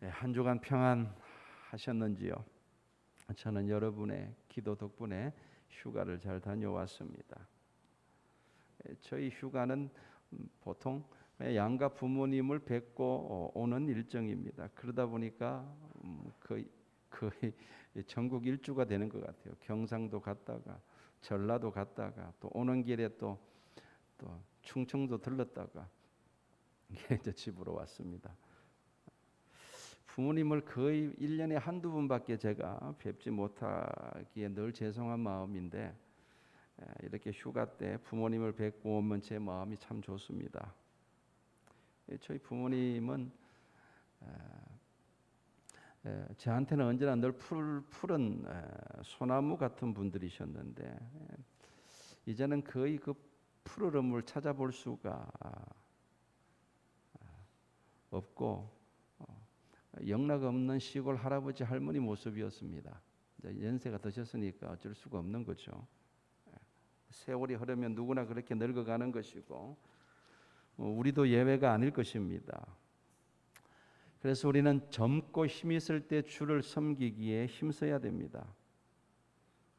한 주간 평안하셨는지요? 저는 여러분의 기도 덕분에 휴가를 잘 다녀왔습니다. 저희 휴가는 보통 양가 부모님을 뵙고 오는 일정입니다. 그러다 보니까 거의 전국 일주가 되는 것 같아요. 경상도 갔다가 전라도 갔다가 또 오는 길에 또 충청도 들렀다가 이제 집으로 왔습니다. 부모님을 거의 1년에 한두 번밖에 제가 뵙지 못하기에 늘 죄송한 마음인데, 이렇게 휴가 때 부모님을 뵙고 오면 제 마음이 참 좋습니다. 저희 부모님은 저한테는 언제나 늘 푸른 소나무 같은 분들이셨는데, 이제는 거의 그 푸르름을 찾아볼 수가 없고 영락 없는 시골 할아버지 할머니 모습이었습니다. 이제 연세가 드셨으니까 어쩔 수가 없는 거죠. 세월이 흐르면 누구나 그렇게 늙어가는 것이고 우리도 예외가 아닐 것입니다. 그래서 우리는 젊고 힘 있을 때 주를 섬기기에 힘써야 됩니다.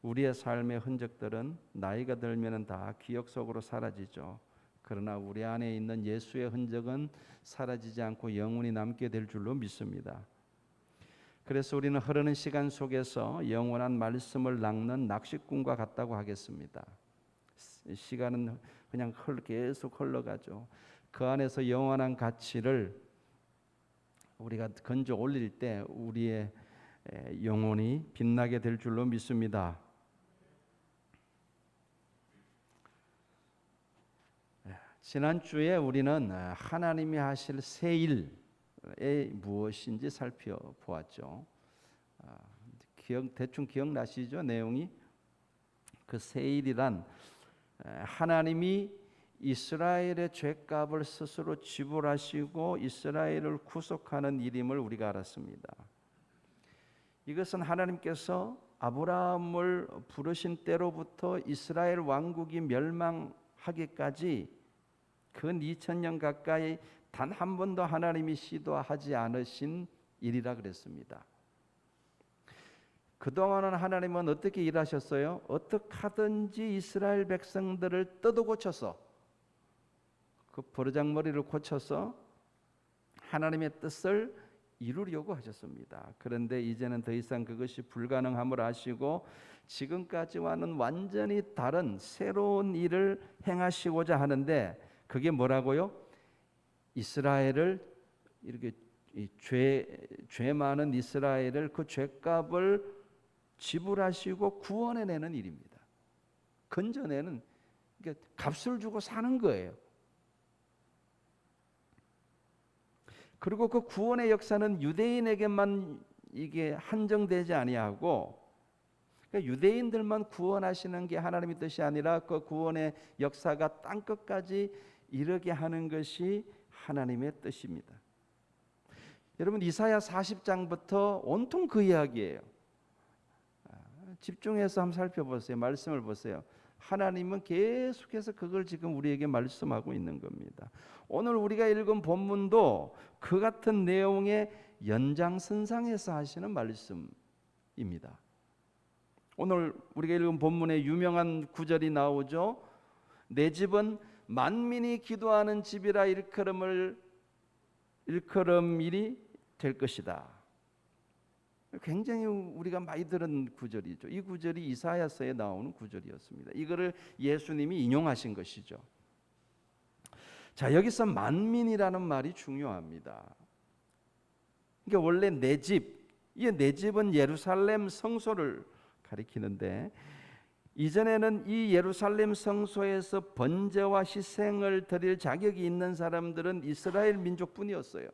우리의 삶의 흔적들은 나이가 들면 다 기억 속으로 사라지죠. 그러나 우리 안에 있는 예수의 흔적은 사라지지 않고 영원히 남게 될 줄로 믿습니다. 그래서 우리는 흐르는 시간 속에서 영원한 말씀을 낚는 낚시꾼과 같다고 하겠습니다. 시간은 그냥 계속 흘러가죠. 그 안에서 영원한 가치를 우리가 건져 올릴 때 우리의 영혼이 빛나게 될 줄로 믿습니다. 지난주에 우리는 하나님이 하실 새 일이 무엇인지 살펴보았죠. 대충 기억나시죠? 내용이? 그 새 일이란 하나님이 이스라엘의 죄값을 스스로 지불하시고 이스라엘을 구속하는 일임을 우리가 알았습니다. 이것은 하나님께서 아브라함을 부르신 때로부터 이스라엘 왕국이 멸망하기까지 근 2000년 가까이 단 한 번도 하나님이 시도하지 않으신 일이라 그랬습니다. 그동안은 하나님은 어떻게 일하셨어요? 어떻게 하든지 이스라엘 백성들을 뜯어 고쳐서 그 버르장머리를 고쳐서 하나님의 뜻을 이루려고 하셨습니다. 그런데 이제는 더 이상 그것이 불가능함을 아시고 지금까지와는 완전히 다른 새로운 일을 행하시고자 하는데, 그게 뭐라고요? 이스라엘을 이렇게 죄 많은 이스라엘을 그 죄값을 지불하시고 구원해내는 일입니다. 건져내는, 그러니까 값을 주고 사는 거예요. 그리고 그 구원의 역사는 유대인에게만 이게 한정되지 아니하고, 그러니까 유대인들만 구원하시는 게 하나님의 뜻이 아니라 그 구원의 역사가 땅끝까지 이르게 하는 것이 하나님의 뜻입니다. 여러분, 이사야 40장부터 온통 그 이야기예요. 집중해서 한번 살펴보세요. 말씀을 보세요. 하나님은 계속해서 그걸 지금 우리에게 말씀하고 있는 겁니다. 오늘 우리가 읽은 본문도 그 같은 내용의 연장선상에서 하시는 말씀입니다. 오늘 우리가 읽은 본문에 유명한 구절이 나오죠. 내 집은 만민이 기도하는 집이라 일컬음일이 될 것이다. 굉장히 우리가 많이 들은 구절이죠. 이 구절이 이사야서에 나오는 구절이었습니다. 이거를 예수님이 인용하신 것이죠. 자, 여기서 만민이라는 말이 중요합니다. 그러니까 원래 내 집, 내 집은 예루살렘 성소를 가리키는데, 이전에는 이 예루살렘 성소에서 번제와 희생을 드릴 자격이 있는 사람들은 이스라엘 민족뿐이었어요.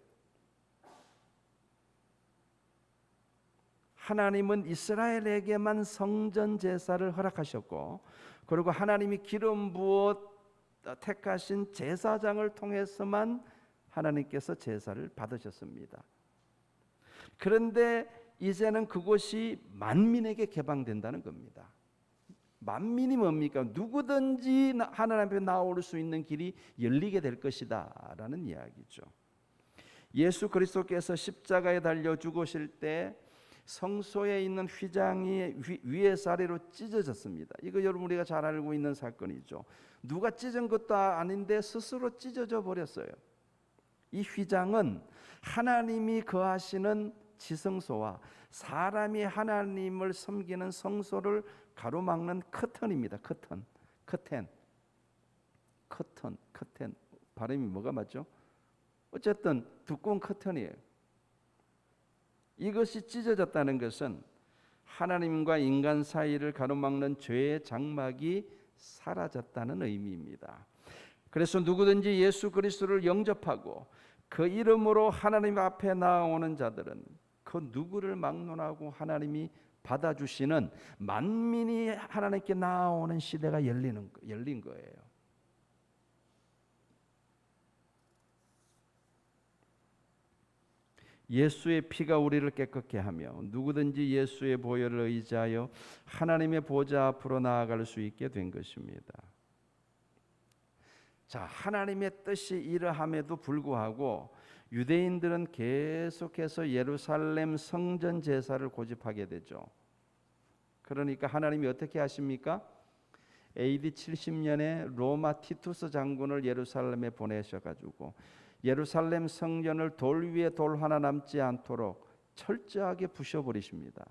하나님은 이스라엘에게만 성전 제사를 허락하셨고, 그리고 하나님이 기름 부어 택하신 제사장을 통해서만 하나님께서 제사를 받으셨습니다. 그런데 이제는 그곳이 만민에게 개방된다는 겁니다. 만민이 뭡니까? 누구든지 하나님 앞에 나올 수 있는 길이 열리게 될 것이다 라는 이야기죠. 예수 그리스도께서 십자가에 달려 죽으실 때 성소에 있는 휘장이 위에서 아래로 찢어졌습니다. 이거 여러분 우리가 잘 알고 있는 사건이죠. 누가 찢은 것도 아닌데 스스로 찢어져 버렸어요. 이 휘장은 하나님이 거하시는 지성소와 사람이 하나님을 섬기는 성소를 가로막는 커튼입니다. 커튼. 발음이 뭐가 맞죠? 어쨌든 두꺼운 커튼이에요. 이것이 찢어졌다는 것은 하나님과 인간 사이를 가로막는 죄의 장막이 사라졌다는 의미입니다. 그래서 누구든지 예수 그리스도를 영접하고 그 이름으로 하나님 앞에 나아오는 자들은 그 누구를 막론하고 하나님이 받아주시는 만민이 하나님께 나아오는 시대가 열린 거예요. 예수의 피가 우리를 깨끗게 하며 누구든지 예수의 보혈을 의지하여 하나님의 보좌 앞으로 나아갈 수 있게 된 것입니다. 자, 하나님의 뜻이 이러함에도 불구하고 유대인들은 계속해서 예루살렘 성전 제사를 고집하게 되죠. 그러니까 하나님이 어떻게 하십니까? AD 70년에 로마 티투스 장군을 예루살렘에 보내셔가지고 예루살렘 성전을 돌 위에 돌 하나 남지 않도록 철저하게 부셔버리십니다.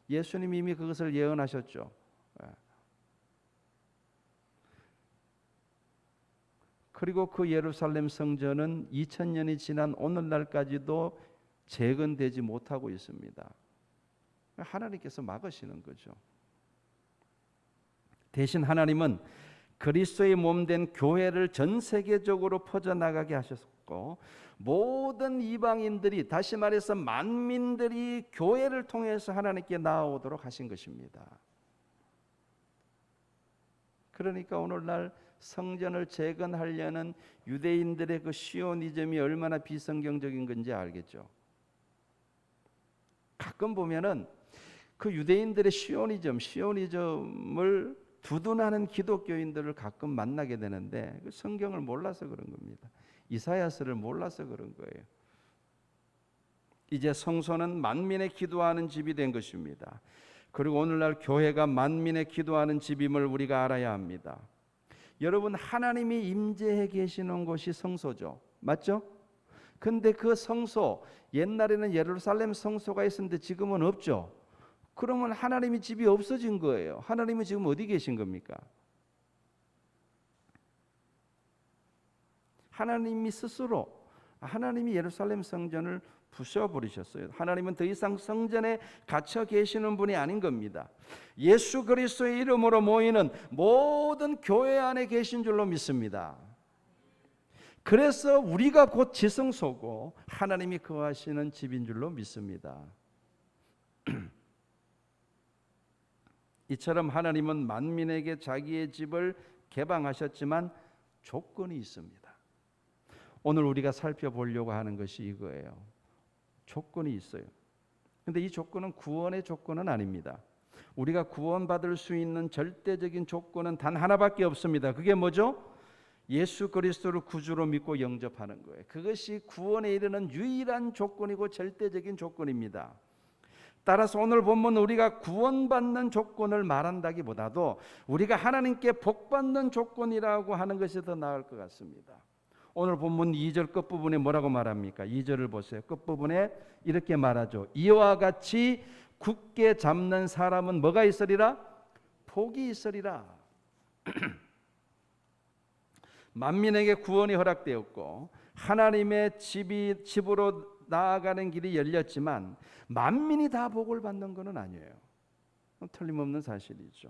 예수님이 이미 그것을 예언하셨죠. 그리고 그 예루살렘 성전은 2000년이 지난 오늘날까지도 재건되지 못하고 있습니다. 하나님께서 막으시는 거죠. 대신 하나님은 그리스도의 몸된 교회를 전 세계적으로 퍼져나가게 하셨고 모든 이방인들이, 다시 말해서 만민들이 교회를 통해서 하나님께 나아오도록 하신 것입니다. 그러니까 오늘날 성전을 재건하려는 유대인들의 그 시오니즘이 얼마나 비성경적인 건지 알겠죠. 가끔 보면은 그 유대인들의 시오니즘을 두둔하는 기독교인들을 가끔 만나게 되는데 그 성경을 몰라서 그런 겁니다. 이사야서를 몰라서 그런 거예요. 이제 성소는 만민의 기도하는 집이 된 것입니다. 그리고 오늘날 교회가 만민의 기도하는 집임을 우리가 알아야 합니다. 여러분, 하나님이 임재해 계시는 곳이 성소죠. 맞죠? 근데 그 성소, 옛날에는 예루살렘 성소가 있었는데 지금은 없죠. 그러면 하나님의 집이 없어진 거예요. 하나님은 지금 어디 계신 겁니까? 하나님이 스스로, 하나님이 예루살렘 성전을 부숴버리셨어요. 하나님은 더 이상 성전에 갇혀 계시는 분이 아닌 겁니다. 예수 그리스도의 이름으로 모이는 모든 교회 안에 계신 줄로 믿습니다. 그래서 우리가 곧 지성소고 하나님이 거하시는 집인 줄로 믿습니다. 이처럼 하나님은 만민에게 자기의 집을 개방하셨지만 조건이 있습니다. 오늘 우리가 살펴보려고 하는 것이 이거예요. 조건이 있어요. 근데 이 조건은 구원의 조건은 아닙니다. 우리가 구원받을 수 있는 절대적인 조건은 단 하나밖에 없습니다. 그게 뭐죠? 예수 그리스도를 구주로 믿고 영접하는 거예요. 그것이 구원에 이르는 유일한 조건이고 절대적인 조건입니다. 따라서 오늘 본문 우리가 구원받는 조건을 말한다기보다도 우리가 하나님께 복받는 조건이라고 하는 것이 더 나을 것 같습니다. 오늘 본문 2절 끝부분에 뭐라고 말합니까? 2절을 보세요. 끝부분에 이렇게 말하죠. 이와 같이 굳게 잡는 사람은 뭐가 있으리라? 복이 있으리라. 만민에게 구원이 허락되었고 하나님의 집으로 나아가는 길이 열렸지만 만민이 다 복을 받는 것은 아니에요. 틀림없는 사실이죠.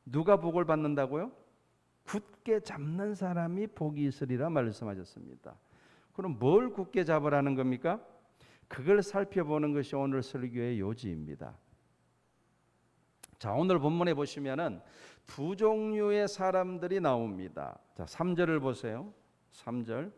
누가 복을 받는다고요? 굳게 잡는 사람이 복이 있으리라 말씀하셨습니다. 그럼 뭘 굳게 잡으라는 겁니까? 그걸 살펴보는 것이 오늘 설교의 요지입니다. 자, 오늘 본문에 보시면은 두 종류의 사람들이 나옵니다. 자, 3절을 보세요. 3절.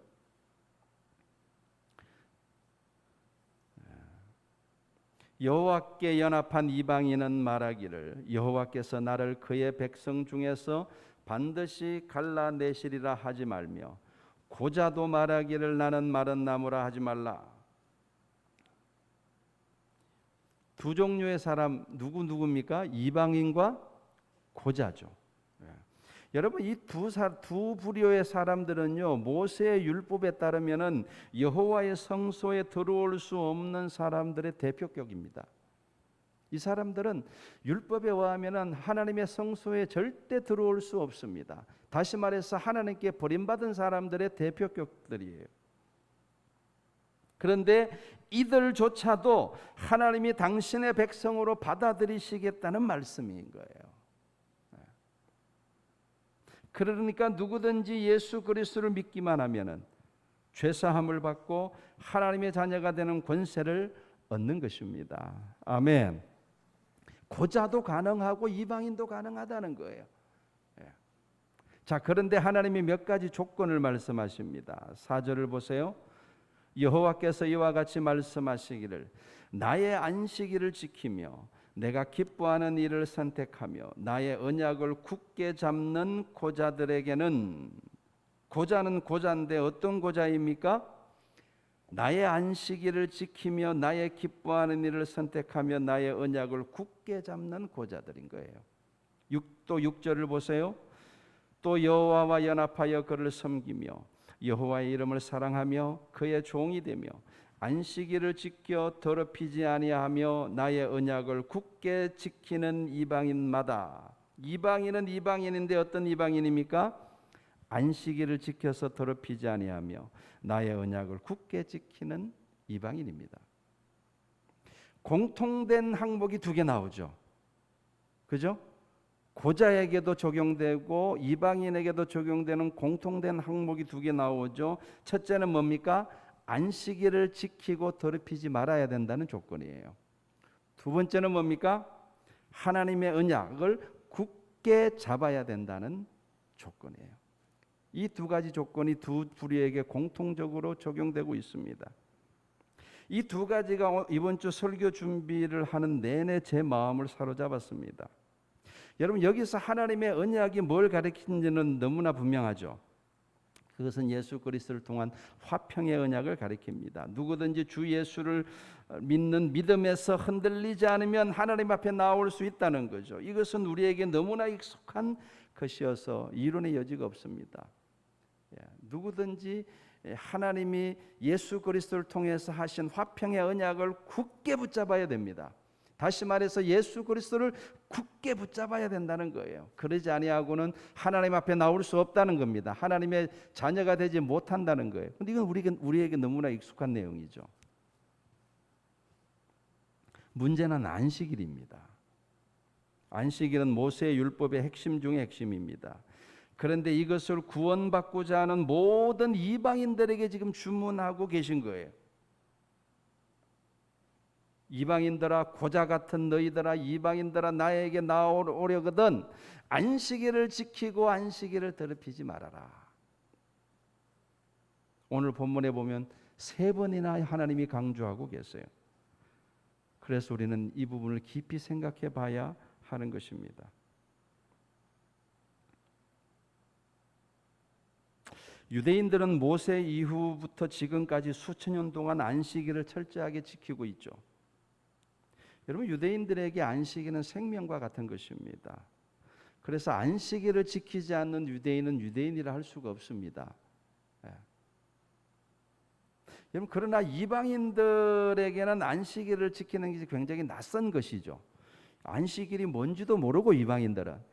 여호와께 연합한 이방인은 말하기를 여호와께서 나를 그의 백성 중에서 반드시 갈라내시리라 하지 말며 고자도 말하기를 나는 마른 나무라 하지 말라. 두 종류의 사람 누구입니까? 이방인과 고자죠. 예. 여러분 이 두 부류의 사람들은요 모세의 율법에 따르면은 여호와의 성소에 들어올 수 없는 사람들의 대표격입니다. 이 사람들은 율법에 의하면은 하나님의 성소에 절대 들어올 수 없습니다. 다시 말해서 하나님께 버림받은 사람들의 대표격들이에요. 그런데 이들조차도 하나님이 당신의 백성으로 받아들이시겠다는 말씀인 거예요. 그러니까 누구든지 예수 그리스도를 믿기만 하면은 죄사함을 받고 하나님의 자녀가 되는 권세를 얻는 것입니다. 아멘. 고자도 가능하고 이방인도 가능하다는 거예요. 자, 그런데 하나님이 몇 가지 조건을 말씀하십니다. 4절을 보세요. 여호와께서 이와 같이 말씀하시기를 나의 안식일을 지키며 내가 기뻐하는 일을 선택하며 나의 언약을 굳게 잡는 고자들에게는, 고자는 고자인데 어떤 고자입니까? 나의 안식일을 지키며 나의 기뻐하는 일을 선택하며 나의 언약을 굳게 잡는 고자들인 거예요. 또 6절을 보세요. 또 여호와와 연합하여 그를 섬기며 여호와의 이름을 사랑하며 그의 종이 되며 안식일을 지켜 더럽히지 아니하며 나의 언약을 굳게 지키는 이방인마다. 이방인은 이방인인데 어떤 이방인입니까? 안식일을 지켜서 더럽히지 아니하며 나의 언약을 굳게 지키는 이방인입니다. 공통된 항목이 두 개 나오죠. 그죠? 고자에게도 적용되고 이방인에게도 적용되는 공통된 항목이 두 개 나오죠. 첫째는 뭡니까? 안식일을 지키고 더럽히지 말아야 된다는 조건이에요. 두 번째는 뭡니까? 하나님의 언약을 굳게 잡아야 된다는 조건이에요. 이 두 가지 조건이 두 부류에게 공통적으로 적용되고 있습니다. 이 두 가지가 이번 주 설교 준비를 하는 내내 제 마음을 사로잡았습니다. 여러분 여기서 하나님의 언약이 뭘 가리키는지는 너무나 분명하죠. 그것은 예수 그리스도를 통한 화평의 언약을 가리킵니다. 누구든지 주 예수를 믿는 믿음에서 흔들리지 않으면 하나님 앞에 나올 수 있다는 거죠. 이것은 우리에게 너무나 익숙한 것이어서 이론의 여지가 없습니다. 누구든지 하나님이 예수 그리스도를 통해서 하신 화평의 언약을 굳게 붙잡아야 됩니다. 다시 말해서 예수 그리스도를 굳게 붙잡아야 된다는 거예요. 그러지 아니하고는 하나님 앞에 나올 수 없다는 겁니다. 하나님의 자녀가 되지 못한다는 거예요. 근데 이건 우리에게 너무나 익숙한 내용이죠. 문제는 안식일입니다. 안식일은 모세의 율법의 핵심 중의 핵심입니다. 그런데 이것을 구원받고자 하는 모든 이방인들에게 지금 주문하고 계신 거예요. 이방인들아, 고자 같은 너희들아, 이방인들아, 나에게 나오려거든 안식일을 지키고 안식일을 더럽히지 말아라. 오늘 본문에 보면 3번이나 하나님이 강조하고 계세요. 그래서 우리는 이 부분을 깊이 생각해 봐야 하는 것입니다. 유대인들은 모세 이후부터 지금까지 수천 년 동안 안식일을 철저하게 지키고 있죠. 여러분 유대인들에게 안식일은 생명과 같은 것입니다. 그래서 안식일을 지키지 않는 유대인은 유대인이라 할 수가 없습니다. 여러분 그러나 이방인들에게는 안식일을 지키는 것이 굉장히 낯선 것이죠. 안식일이 뭔지도 모르고 이방인들은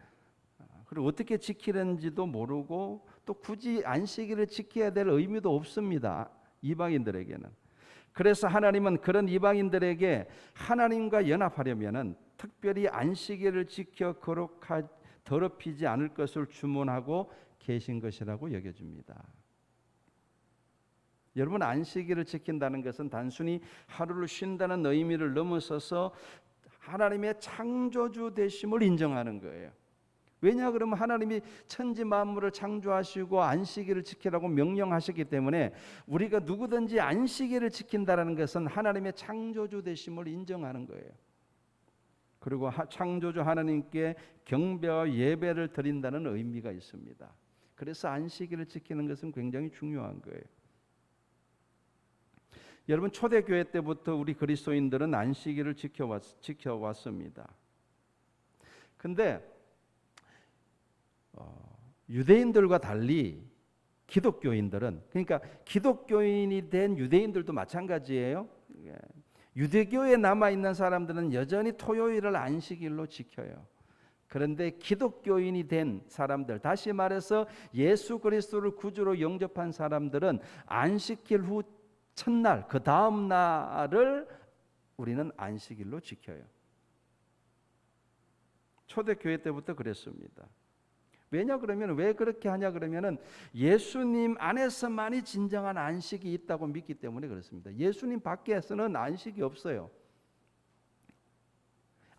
그리고 어떻게 지키는지도 모르고 또 굳이 안식일을 지켜야 될 의미도 없습니다. 이방인들에게는. 그래서 하나님은 그런 이방인들에게 하나님과 연합하려면은 특별히 안식일을 지켜 더럽히지 않을 것을 주문하고 계신 것이라고 여겨집니다. 여러분 안식일을 지킨다는 것은 단순히 하루를 쉰다는 의미를 넘어서서 하나님의 창조주 되심을 인정하는 거예요. 왜냐 그러면 하나님이 천지 만물을 창조하시고 안식일을 지키라고 명령하셨기 때문에 우리가 누구든지 안식일을 지킨다는 것은 하나님의 창조주 되심을 인정하는 거예요. 그리고 창조주 하나님께 경배와 예배를 드린다는 의미가 있습니다. 그래서 안식일을 지키는 것은 굉장히 중요한 거예요. 여러분, 초대교회 때부터 우리 그리스도인들은 안식일을 지켜왔습니다. 근데 유대인들과 달리 기독교인들은, 그러니까 기독교인이 된 유대인들도 마찬가지예요. 유대교에 남아있는 사람들은 여전히 토요일을 안식일로 지켜요. 그런데 기독교인이 된 사람들, 다시 말해서 예수 그리스도를 구주로 영접한 사람들은 안식일 후 첫날, 그 다음 날을 우리는 안식일로 지켜요. 초대교회 때부터 그랬습니다. 왜냐 그러면, 왜 그렇게 하냐 그러면은 예수님 안에서만이 진정한 안식이 있다고 믿기 때문에 그렇습니다. 예수님 밖에서는 안식이 없어요.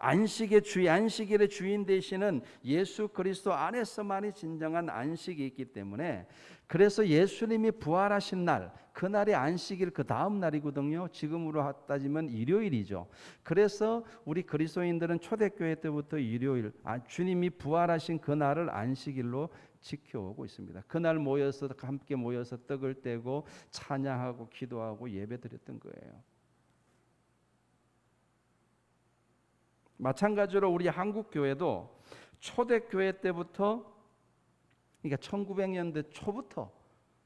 안식일의 주인 되시는 예수 그리스도 안에서만이 진정한 안식이 있기 때문에, 그래서 예수님이 부활하신 날, 그날이 안식일 그 다음 날이거든요. 지금으로 따지면 일요일이죠. 그래서 우리 그리스도인들은 초대교회 때부터 일요일, 주님이 부활하신 그날을 안식일로 지켜오고 있습니다. 그날 함께 모여서 떡을 떼고 찬양하고 기도하고 예배드렸던 거예요. 마찬가지로 우리 한국 교회도 초대교회 때부터, 그러니까 1900년대 초부터,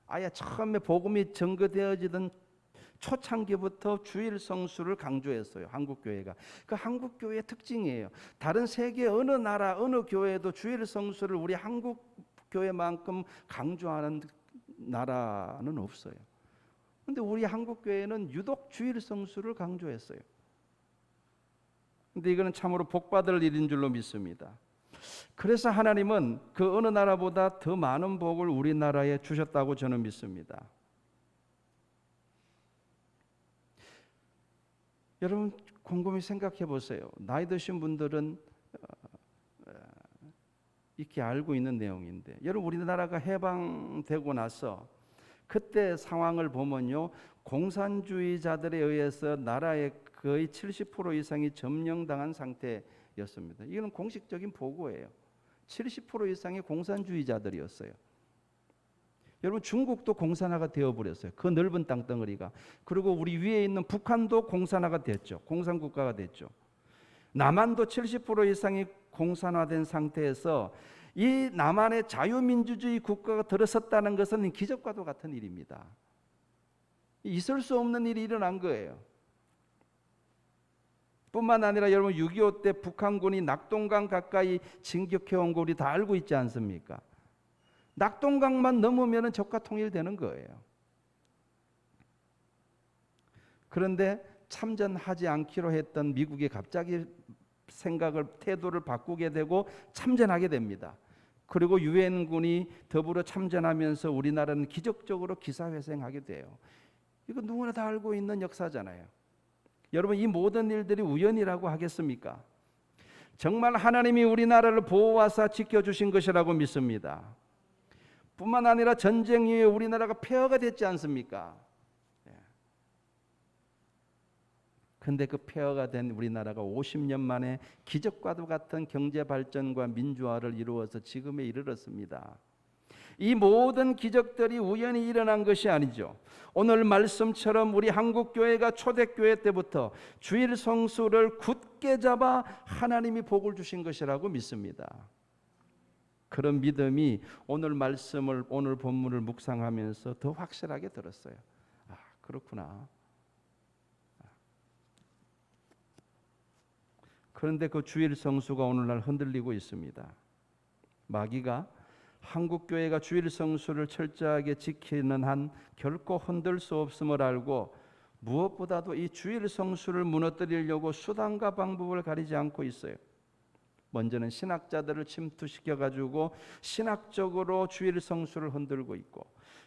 아예 처음에 복음이 전거되어지던 초창기부터 주일 성수를 강조했어요. 한국 교회가. 그 한국 교회의 특징이에요. 다른 세계 어느 나라 어느 교회도 주일 성수를 우리 한국 교회만큼 강조하는 나라는 없어요. 근데 우리 한국 교회는 유독 주일 성수를 강조했어요. 근데 이거는 참으로 복받을 일인 줄로 믿습니다. 그래서 하나님은 그 어느 나라보다 더 많은 복을 우리나라에 주셨다고 저는 믿습니다. 여러분, 곰곰이 생각해 보세요. 나이 드신 분들은 이렇게 알고 있는 내용인데, 여러분, 우리나라가 해방되고 나서 그때 상황을 보면요, 공산주의자들에 의해서 나라의 거의 70% 이상이 점령당한 상태였습니다. 이건 공식적인 보고예요. 70% 이상이 공산주의자들이었어요. 여러분, 중국도 공산화가 되어버렸어요. 그 넓은 땅덩어리가. 그리고 우리 위에 있는 북한도 공산화가 됐죠. 공산국가가 됐죠. 남한도 70% 이상이 공산화된 상태에서 이 남한의 자유민주주의 국가가 들어섰다는 것은 기적과도 같은 일입니다. 있을 수 없는 일이 일어난 거예요. 뿐만 아니라 여러분, 6.25 때 북한군이 낙동강 가까이 진격해온 거 우리 다 알고 있지 않습니까? 낙동강만 넘으면 적과 통일되는 거예요. 그런데 참전하지 않기로 했던 미국이 갑자기 태도를 바꾸게 되고 참전하게 됩니다. 그리고 유엔군이 더불어 참전하면서 우리나라는 기적적으로 기사회생하게 돼요. 이거 누구나 다 알고 있는 역사잖아요. 여러분, 이 모든 일들이 우연이라고 하겠습니까? 정말 하나님이 우리나라를 보호하사 지켜주신 것이라고 믿습니다. 뿐만 아니라 전쟁 이후에 우리나라가 폐허가 됐지 않습니까? 그런데 그 폐허가 된 우리나라가 50년 만에 기적과도 같은 경제 발전과 민주화를 이루어서 지금에 이르렀습니다. 이 모든 기적들이 우연히 일어난 것이 아니죠. 오늘 말씀처럼 우리 한국교회가 초대교회 때부터 주일 성수를 굳게 잡아 하나님이 복을 주신 것이라고 믿습니다. 그런 믿음이 오늘 말씀을, 오늘 본문을 묵상하면서 더 확실하게 들었어요. 아, 그렇구나. 그런데 그 주일 성수가 오늘날 흔들리고 있습니다. 마귀가 한국교회가 주일 성수를 철저하게 지키는 한 결코 흔들 수 없음을 알고 무엇보다도 이 주일 성수를 무너뜨리려고 수단과 방법을 가리지 않고 있어요. 먼저는 신학자들을 침투시켜가지고 신학적으로 주일 성수를 흔들고 있고,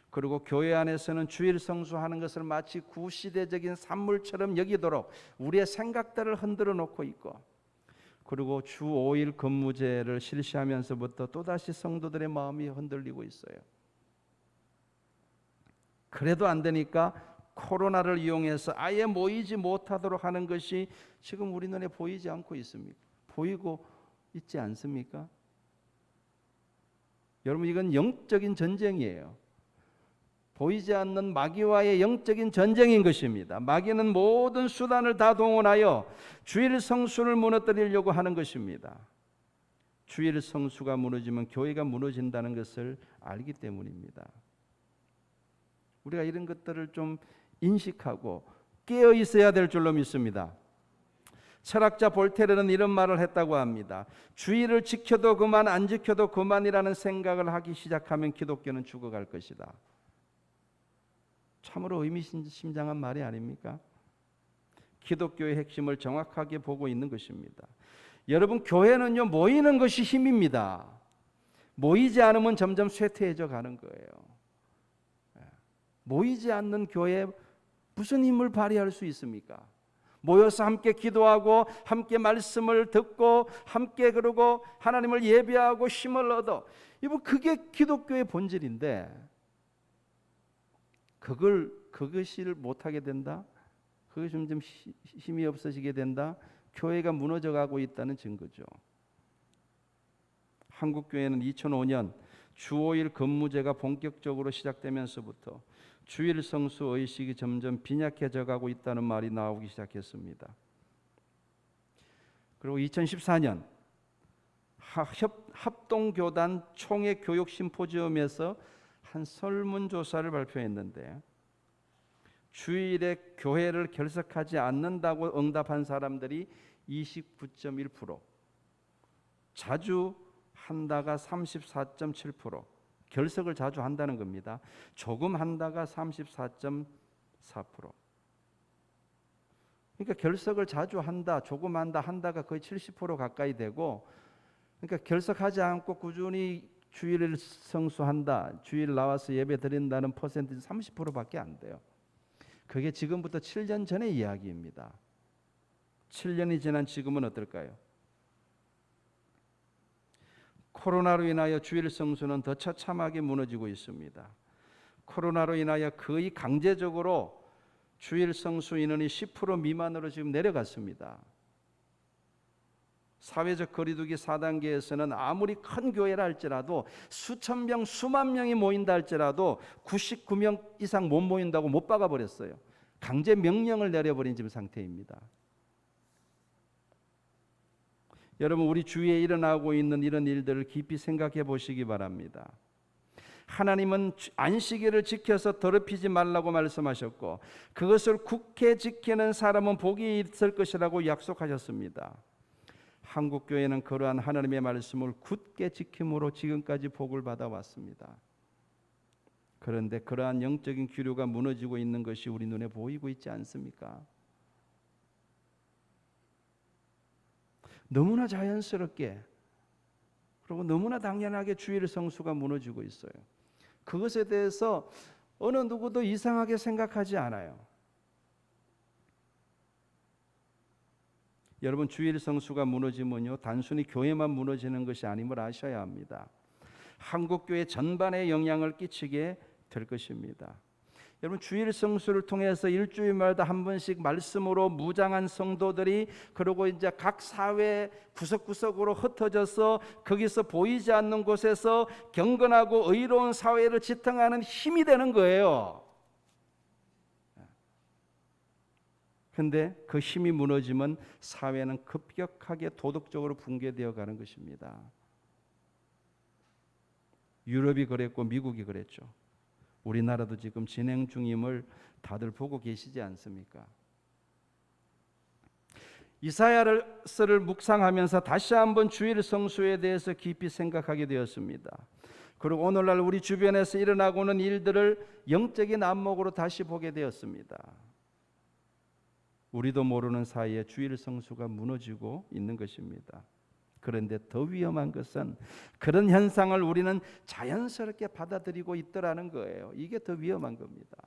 그리고 교회 안에서는 주일 성수하는 것을 마치 구시대적인 산물처럼 여기도록 우리의 생각들을 흔들어 놓고 있고, 그리고 주 5일 근무제를 실시하면서부터 또다시 성도들의 마음이 흔들리고 있어요. 그래도 안 되니까 코로나를 이용해서 아예 모이지 못하도록 하는 것이 지금 우리 눈에 보이지 않고 있습니까? 보이고 있지 않습니까? 여러분, 이건 영적인 전쟁이에요. 보이지 않는 마귀와의 영적인 전쟁인 것입니다. 마귀는 모든 수단을 다 동원하여 주일 성수를 무너뜨리려고 하는 것입니다. 주일 성수가 무너지면 교회가 무너진다는 것을 알기 때문입니다. 우리가 이런 것들을 좀 인식하고 깨어 있어야 될 줄로 믿습니다. 철학자 볼테르는 이런 말을 했다고 합니다. 주일을 지켜도 그만, 안 지켜도 그만이라는 생각을 하기 시작하면 기독교는 죽어갈 것이다. 참으로 의미심장한 말이 아닙니까? 기독교의 핵심을 정확하게 보고 있는 것입니다. 여러분, 교회는요, 모이는 것이 힘입니다. 모이지 않으면 점점 쇠퇴해져 가는 거예요. 모이지 않는 교회에 무슨 힘을 발휘할 수 있습니까? 모여서 함께 기도하고 함께 말씀을 듣고 함께 그러고 하나님을 예배하고 힘을 얻어, 이거 그게 기독교의 본질인데 그것을 못하게 된다? 그것이 점점 힘이 없어지게 된다? 교회가 무너져 가고 있다는 증거죠. 한국교회는 2005년 주 5일 근무제가 본격적으로 시작되면서부터 주일 성수 의식이 점점 빈약해져 가고 있다는 말이 나오기 시작했습니다. 그리고 2014년 합동교단 총회 교육 심포지엄에서 한 설문조사를 발표했는데 주일에 교회를 결석하지 않는다고 응답한 사람들이 29.1%, 자주 한다가 34.7%, 결석을 자주 한다는 겁니다. 조금 한다가 34.4%. 그러니까 결석을 자주 한다, 조금 한다, 한다가 거의 70% 가까이 되고, 그러니까 결석하지 않고 꾸준히 주일을 성수한다, 주일 나와서 예배 드린다는 퍼센트는 30%밖에 안 돼요. 그게 지금부터 7년 전의 이야기입니다. 7년이 지난 지금은 어떨까요? 코로나로 인하여 주일 성수는 더 처참하게 무너지고 있습니다. 코로나로 인하여 거의 강제적으로 주일 성수 인원이 10% 미만으로 지금 내려갔습니다. 사회적 거리두기 4단계에서는 아무리 큰 교회라 할지라도 수천 명, 수만 명이 모인다 할지라도 99명 이상 못 모인다고 못 박아버렸어요. 강제 명령을 내려버린 지금 상태입니다. 여러분, 우리 주위에 일어나고 있는 이런 일들을 깊이 생각해 보시기 바랍니다. 하나님은 안식일을 지켜서 더럽히지 말라고 말씀하셨고 그것을 굳게 지키는 사람은 복이 있을 것이라고 약속하셨습니다. 한국교회는 그러한 하나님의 말씀을 굳게 지킴으로 지금까지 복을 받아왔습니다. 그런데 그러한 영적인 기류가 무너지고 있는 것이 우리 눈에 보이고 있지 않습니까? 너무나 자연스럽게 그리고 너무나 당연하게 주일 성수가 무너지고 있어요. 그것에 대해서 어느 누구도 이상하게 생각하지 않아요. 여러분, 주일 성수가 무너지면요, 단순히 교회만 무너지는 것이 아님을 아셔야 합니다. 한국교회 전반에 영향을 끼치게 될 것입니다. 여러분, 주일 성수를 통해서 일주일마다 한 번씩 말씀으로 무장한 성도들이 그리고 이제 각 사회 구석구석으로 흩어져서 거기서 보이지 않는 곳에서 경건하고 의로운 사회를 지탱하는 힘이 되는 거예요. 그런데 그 힘이 무너지면 사회는 급격하게 도덕적으로 붕괴되어 가는 것입니다. 유럽이 그랬고 미국이 그랬죠. 우리나라도 지금 진행 중임을 다들 보고 계시지 않습니까? 이사야서를 묵상하면서 다시 한번 주일 성수에 대해서 깊이 생각하게 되었습니다. 그리고 오늘날 우리 주변에서 일어나고 있는 일들을 영적인 안목으로 다시 보게 되었습니다. 우리도 모르는 사이에 주일 성수가 무너지고 있는 것입니다. 그런데 더 위험한 것은 그런 현상을 우리는 자연스럽게 받아들이고 있더라는 거예요. 이게 더 위험한 겁니다.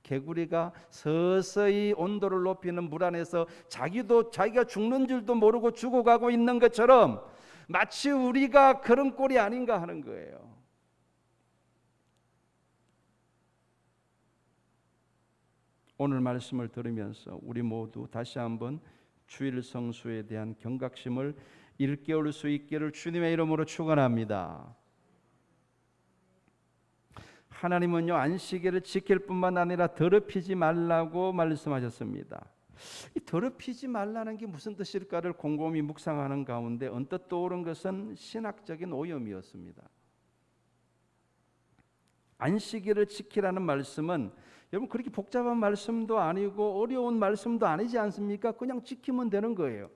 개구리가 서서히 온도를 높이는 물 안에서 자기가 죽는 줄도 모르고 죽어가고 있는 것처럼 마치 우리가 그런 꼴이 아닌가 하는 거예요. 오늘 말씀을 들으면서 우리 모두 다시 한번 주일 성수에 대한 경각심을 일깨울 수 있기를 주님의 이름으로 축원합니다. 하나님은요 안식일을 지킬 뿐만 아니라 더럽히지 말라고 말씀하셨습니다. 이 더럽히지 말라는 게 무슨 뜻일까를 곰곰이 묵상하는 가운데 언뜻 떠오른 것은 신학적인 오염이었습니다. 안식일을 지키라는 말씀은 여러분 그렇게 복잡한 말씀도 아니고 어려운 말씀도 아니지 않습니까? 그냥 지키면 되는 거예요.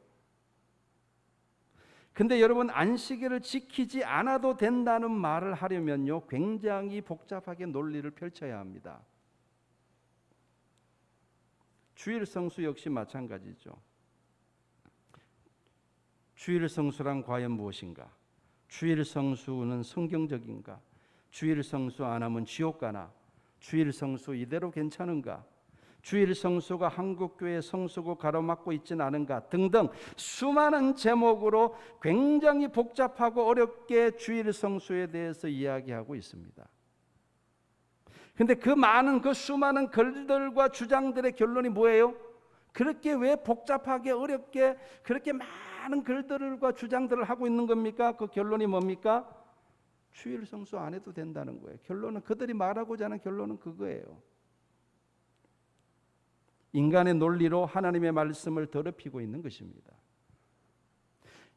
근데 여러분 안식일을 지키지 않아도 된다는 말을 하려면요 굉장히 복잡하게 논리를 펼쳐야 합니다. 주일 성수 역시 마찬가지죠. 주일 성수란 과연 무엇인가? 주일 성수는 성경적인가? 주일 성수 안 하면 지옥 가나? 주일 성수 이대로 괜찮은가? 주일 성수가 한국교회 성수고 가로막고 있지는 않은가? 등등 수많은 제목으로 굉장히 복잡하고 어렵게 주일 성수에 대해서 이야기하고 있습니다. 근데 그 수많은 글들과 주장들의 결론이 뭐예요? 그렇게 왜 복잡하게 어렵게 그렇게 많은 글들과 주장들을 하고 있는 겁니까? 그 결론이 뭡니까? 주일 성수 안 해도 된다는 거예요. 결론은 그들이 말하고자 하는 결론은 그거예요. 인간의 논리로 하나님의 말씀을 더럽히고 있는 것입니다.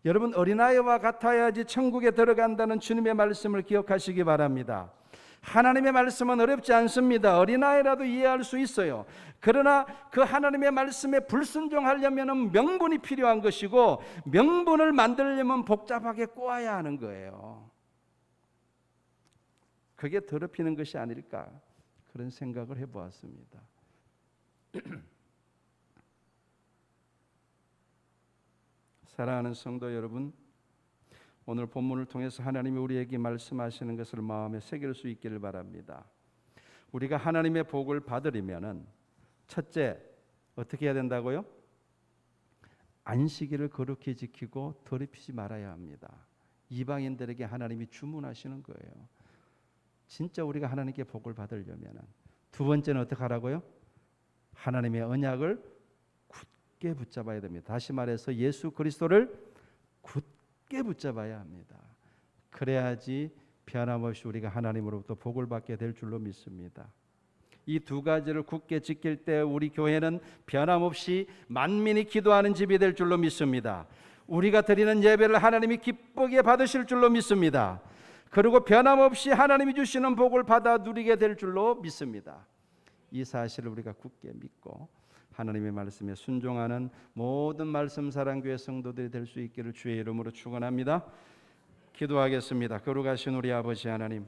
여러분 어린아이와 같아야지 천국에 들어간다는 주님의 말씀을 기억하시기 바랍니다. 하나님의 말씀은 어렵지 않습니다. 어린아이라도 이해할 수 있어요. 그러나 그 하나님의 말씀에 불순종하려면 명분이 필요한 것이고 명분을 만들려면 복잡하게 꼬아야 하는 거예요. 그게 더럽히는 것이 아닐까 그런 생각을 해보았습니다. 사랑하는 성도 여러분, 오늘 본문을 통해서 하나님이 우리에게 말씀하시는 것을 마음에 새길 수 있기를 바랍니다. 우리가 하나님의 복을 받으려면은 첫째 어떻게 해야 된다고요? 안식일을 거룩히 지키고 더럽히지 말아야 합니다. 이방인들에게 하나님이 주문하시는 거예요. 진짜 우리가 하나님께 복을 받으려면은 두 번째는 어떻게 하라고요? 하나님의 언약을 굳게 붙잡아야 됩니다. 다시 말해서 예수 그리스도를 굳게 붙잡아야 합니다. 그래야지 변함없이 우리가 하나님으로부터 복을 받게 될 줄로 믿습니다. 이 두 가지를 굳게 지킬 때 우리 교회는 변함없이 만민이 기도하는 집이 될 줄로 믿습니다. 우리가 드리는 예배를 하나님이 기쁘게 받으실 줄로 믿습니다. 그리고 변함없이 하나님이 주시는 복을 받아 누리게 될 줄로 믿습니다. 이 사실을 우리가 굳게 믿고 하나님의 말씀에 순종하는 모든 말씀 사랑교회 성도들이 될 수 있기를 주의 이름으로 축원합니다. 기도하겠습니다. 거룩하신 우리 아버지 하나님,